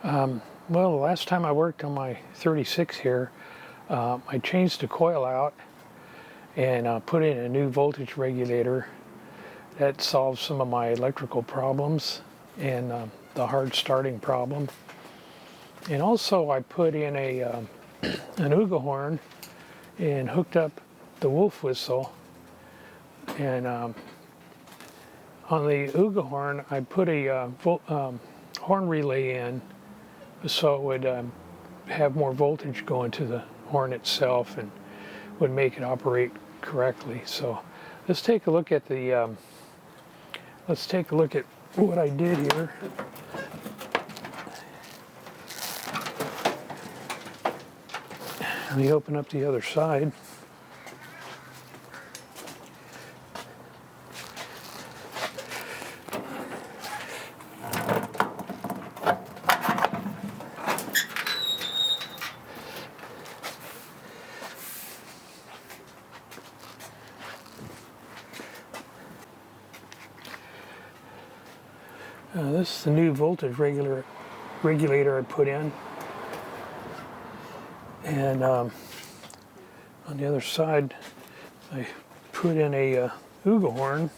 Well, the last time I worked on my 36 here, I changed the coil out and put in a new voltage regulator. That solved some of my electrical problems and the hard starting problem. And also I put in an ahooga horn and hooked up the wolf whistle. And on the ahooga horn, I put a horn relay in so it would have more voltage going to the horn itself and would make it operate correctly. So let's take a look at what I did here. Let me open up the other side. This is the new voltage regulator I put in. And on the other side, I put in a ahooga horn.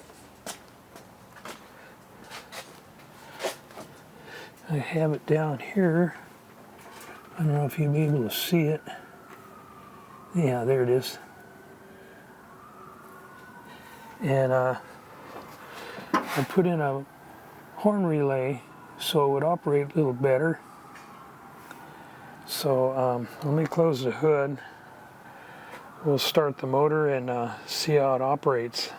I have it down here. I don't know if you'll be able to see it. Yeah, there it is. And I put in a horn relay so it would operate a little better. So let me close the hood. We'll start the motor and see how it operates.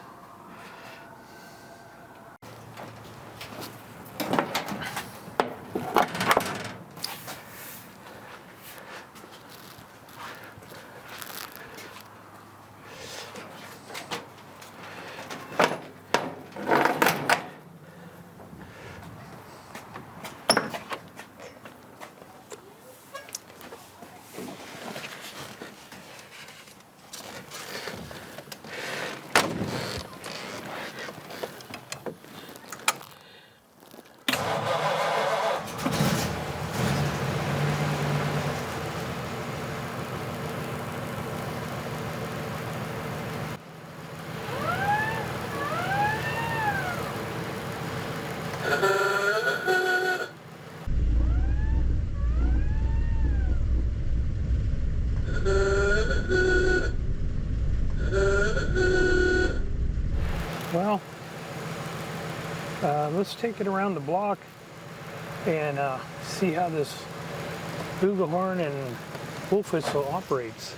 Well, let's take it around the block and see how this ahooga horn and wolf whistle operates.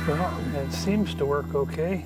Well, it seems to work okay.